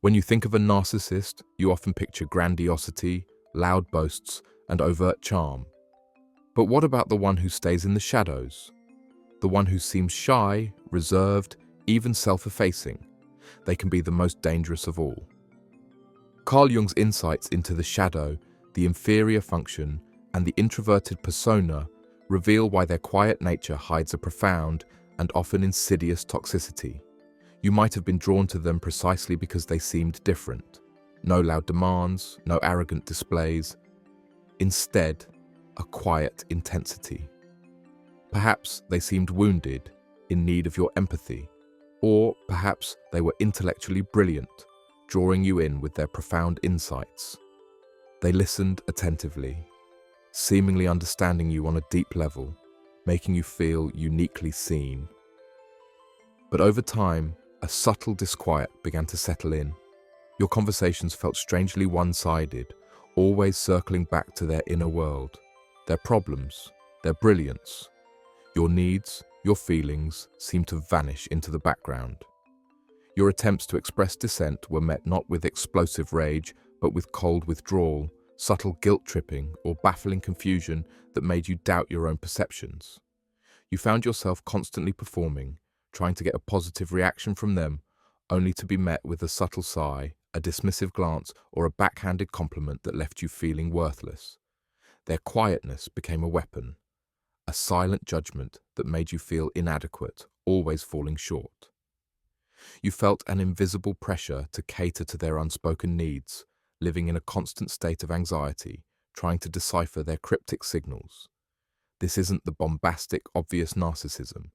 When you think of a narcissist, you often picture grandiosity, loud boasts, and overt charm. But what about the one who stays in the shadows? The one who seems shy, reserved, even self-effacing? They can be the most dangerous of all. Carl Jung's insights into the shadow, the inferior function, and the introverted persona reveal why their quiet nature hides a profound and often insidious toxicity. You might have been drawn to them precisely because they seemed different. No loud demands, no arrogant displays. Instead, a quiet intensity. Perhaps they seemed wounded, in need of your empathy, or perhaps they were intellectually brilliant, drawing you in with their profound insights. They listened attentively, seemingly understanding you on a deep level, making you feel uniquely seen. But over time, a subtle disquiet began to settle in. Your conversations felt strangely one-sided, always circling back to their inner world, their problems, their brilliance. Your needs, your feelings seemed to vanish into the background. Your attempts to express dissent were met not with explosive rage, but with cold withdrawal, subtle guilt-tripping, or baffling confusion that made you doubt your own perceptions. You found yourself constantly performing, trying to get a positive reaction from them, only to be met with a subtle sigh, a dismissive glance, or a backhanded compliment that left you feeling worthless. Their quietness became a weapon, a silent judgment that made you feel inadequate, always falling short. You felt an invisible pressure to cater to their unspoken needs, living in a constant state of anxiety, trying to decipher their cryptic signals. This isn't the bombastic, obvious narcissism.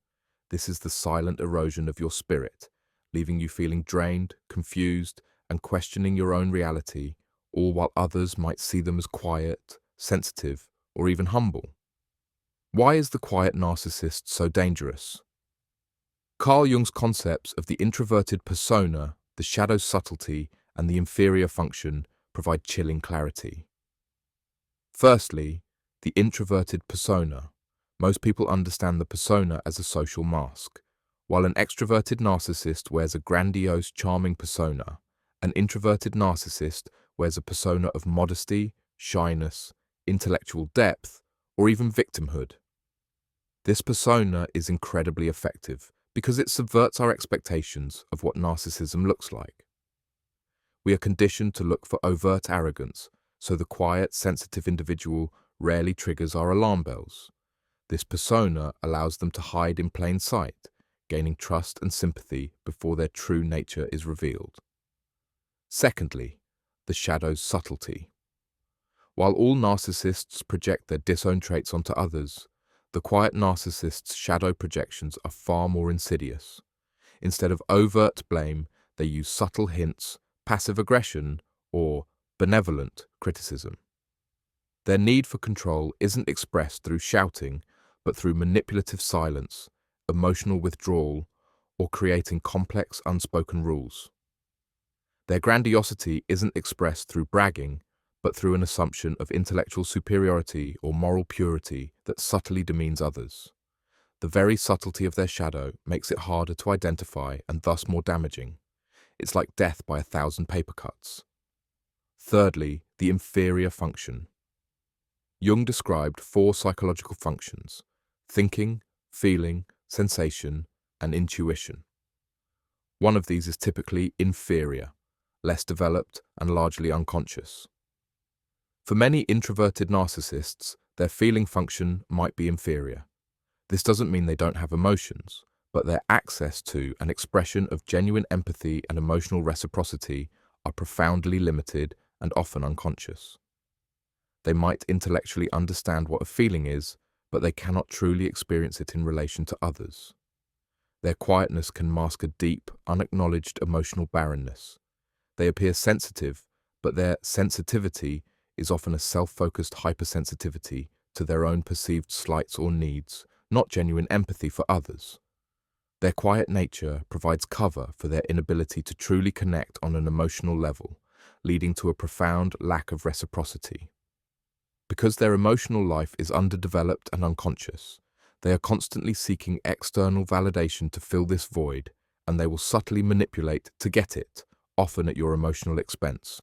This is the silent erosion of your spirit, leaving you feeling drained, confused, and questioning your own reality, all while others might see them as quiet, sensitive, or even humble. Why is the quiet narcissist so dangerous? Carl Jung's concepts of the introverted persona, the shadow subtlety, and the inferior function provide chilling clarity. Firstly, the introverted persona. Most people understand the persona as a social mask. While an extroverted narcissist wears a grandiose, charming persona, an introverted narcissist wears a persona of modesty, shyness, intellectual depth, or even victimhood. This persona is incredibly effective because it subverts our expectations of what narcissism looks like. We are conditioned to look for overt arrogance, so the quiet, sensitive individual rarely triggers our alarm bells. This persona allows them to hide in plain sight, gaining trust and sympathy before their true nature is revealed. Secondly, the shadow's subtlety. While all narcissists project their disowned traits onto others, the quiet narcissist's shadow projections are far more insidious. Instead of overt blame, they use subtle hints, passive aggression, or benevolent criticism. Their need for control isn't expressed through shouting, but through manipulative silence, emotional withdrawal, or creating complex unspoken rules. Their grandiosity isn't expressed through bragging, but through an assumption of intellectual superiority or moral purity that subtly demeans others. The very subtlety of their shadow makes it harder to identify and thus more damaging. It's like death by 1,000 paper cuts. Thirdly, the inferior function. Jung described 4 psychological functions: thinking, feeling, sensation, and intuition. One of these is typically inferior, less developed, and largely unconscious. For many introverted narcissists, their feeling function might be inferior. This doesn't mean they don't have emotions, but their access to and expression of genuine empathy and emotional reciprocity are profoundly limited and often unconscious. They might intellectually understand what a feeling is, but they cannot truly experience it in relation to others. Their quietness can mask a deep, unacknowledged emotional barrenness. They appear sensitive, but their sensitivity is often a self-focused hypersensitivity to their own perceived slights or needs, not genuine empathy for others. Their quiet nature provides cover for their inability to truly connect on an emotional level, leading to a profound lack of reciprocity. Because their emotional life is underdeveloped and unconscious, they are constantly seeking external validation to fill this void, and they will subtly manipulate to get it, often at your emotional expense.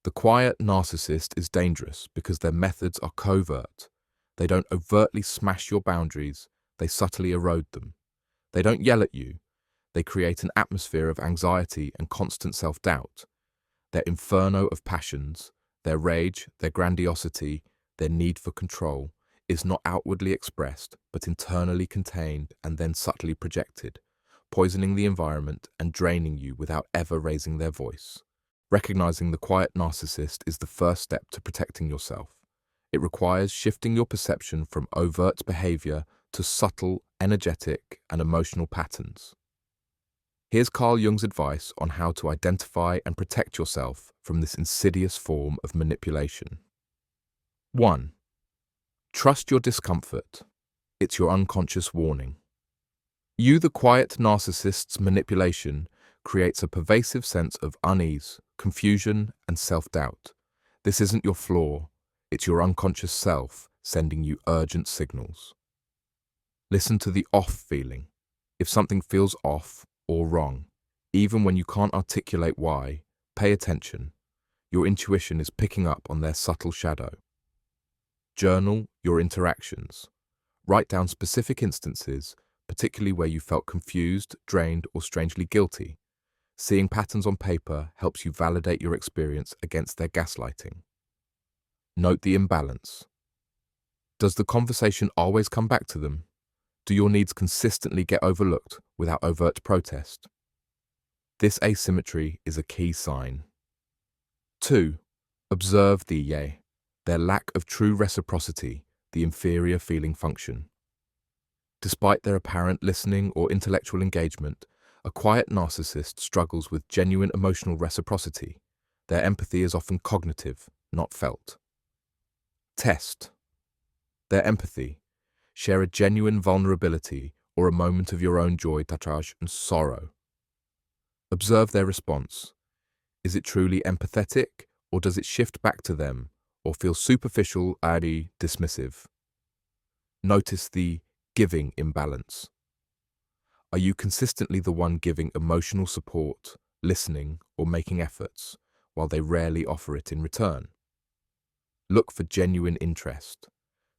The quiet narcissist is dangerous because their methods are covert. They don't overtly smash your boundaries, they subtly erode them. They don't yell at you, they create an atmosphere of anxiety and constant self-doubt. Their inferno of passions, their rage, their grandiosity, their need for control, is not outwardly expressed, but internally contained and then subtly projected, poisoning the environment and draining you without ever raising their voice. Recognizing the quiet narcissist is the first step to protecting yourself. It requires shifting your perception from overt behavior to subtle, energetic, and emotional patterns. Here's Carl Jung's advice on how to identify and protect yourself from this insidious form of manipulation. 1. Trust your discomfort. It's your unconscious warning. The quiet narcissist's manipulation creates a pervasive sense of unease, confusion, and self-doubt. This isn't your flaw, it's your unconscious self sending you urgent signals. Listen to the off feeling. If something feels off or wrong, even when you can't articulate why, pay attention. Your intuition is picking up on their subtle shadow. Journal your interactions. Write down specific instances, particularly where you felt confused, drained, or strangely guilty. Seeing patterns on paper helps you validate your experience against their gaslighting. Note the imbalance. Does the conversation always come back to them? Do your needs consistently get overlooked without overt protest? This asymmetry is a key sign. 2. Observe their lack of true reciprocity, the inferior feeling function. Despite their apparent listening or intellectual engagement, a quiet narcissist struggles with genuine emotional reciprocity. Their empathy is often cognitive, not felt. Test their empathy. Share a genuine vulnerability or a moment of your own joy, tatrage, and sorrow. Observe their response. Is it truly empathetic, or does it shift back to them, or feel superficial, i.e., dismissive? Notice the giving imbalance. Are you consistently the one giving emotional support, listening, or making efforts, while they rarely offer it in return? Look for genuine interest.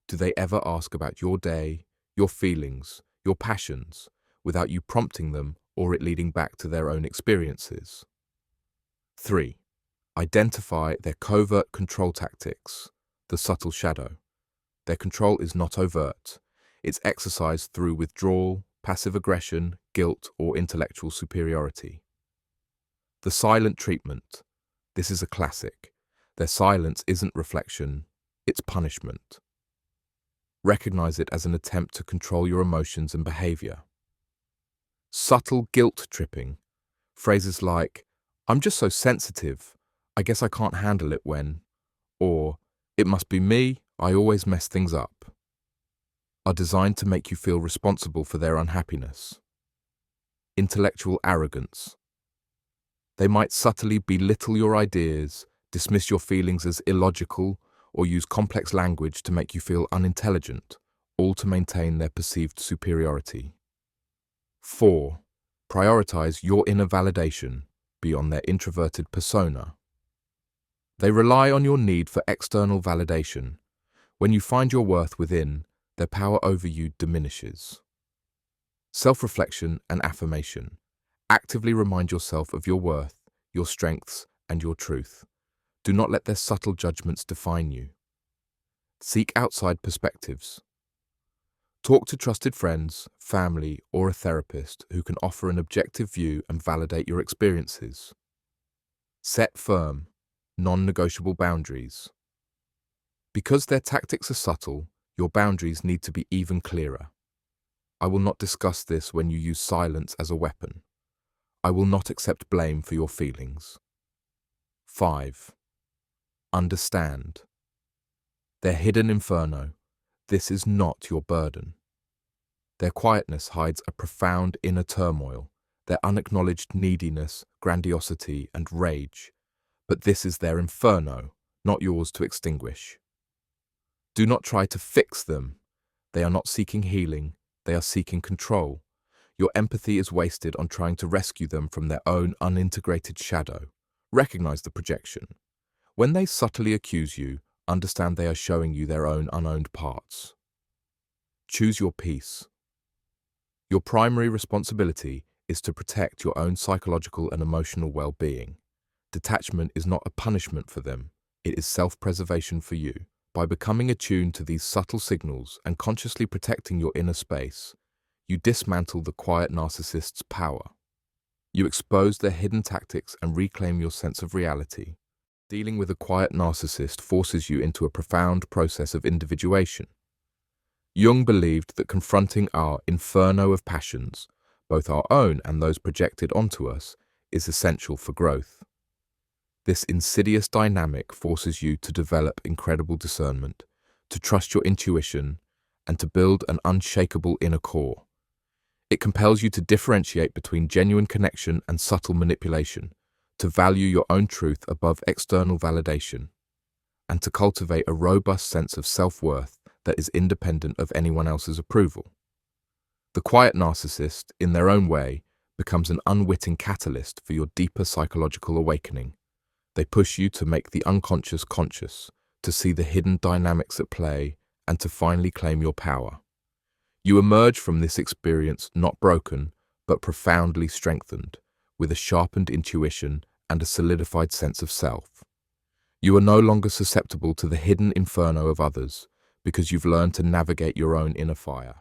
Do they ever ask about your day, your feelings, your passions, without you prompting them or it leading back to their own experiences? 3. Identify their covert control tactics, the subtle shadow. Their control is not overt. It's exercised through withdrawal, passive aggression, guilt, or intellectual superiority. The silent treatment. This is a classic. Their silence isn't reflection, it's punishment. Recognize it as an attempt to control your emotions and behavior. Subtle guilt tripping. Phrases like, "I'm just so sensitive, I guess I can't handle it when," or "It must be me, I always mess things up," are designed to make you feel responsible for their unhappiness. Intellectual arrogance. They might subtly belittle your ideas, dismiss your feelings as illogical, or use complex language to make you feel unintelligent, all to maintain their perceived superiority. 4. Prioritize your inner validation beyond their introverted persona. They rely on your need for external validation. When you find your worth within, their power over you diminishes. Self-reflection and affirmation. Actively remind yourself of your worth, your strengths, and your truth. Do not let their subtle judgments define you. Seek outside perspectives. Talk to trusted friends, family, or a therapist who can offer an objective view and validate your experiences. Set firm, non-negotiable boundaries. Because their tactics are subtle, your boundaries need to be even clearer. I will not discuss this when you use silence as a weapon. I will not accept blame for your feelings. 5. Understand. Their hidden inferno. This is not your burden. Their quietness hides a profound inner turmoil, their unacknowledged neediness, grandiosity, and rage. But this is their inferno, not yours to extinguish. Do not try to fix them. They are not seeking healing, they are seeking control. Your empathy is wasted on trying to rescue them from their own unintegrated shadow. Recognize the projection. When they subtly accuse you, understand they are showing you their own unowned parts. Choose your peace. Your primary responsibility is to protect your own psychological and emotional well-being. Detachment is not a punishment for them, it is self-preservation for you. By becoming attuned to these subtle signals and consciously protecting your inner space, you dismantle the quiet narcissist's power. You expose their hidden tactics and reclaim your sense of reality. Dealing with a quiet narcissist forces you into a profound process of individuation. Jung believed that confronting our inferno of passions, both our own and those projected onto us, is essential for growth. This insidious dynamic forces you to develop incredible discernment, to trust your intuition, and to build an unshakable inner core. It compels you to differentiate between genuine connection and subtle manipulation, to value your own truth above external validation, and to cultivate a robust sense of self-worth that is independent of anyone else's approval. The quiet narcissist, in their own way, becomes an unwitting catalyst for your deeper psychological awakening. They push you to make the unconscious conscious, to see the hidden dynamics at play, and to finally claim your power. You emerge from this experience not broken, but profoundly strengthened, with a sharpened intuition and a solidified sense of self. You are no longer susceptible to the hidden inferno of others, because you've learned to navigate your own inner fire.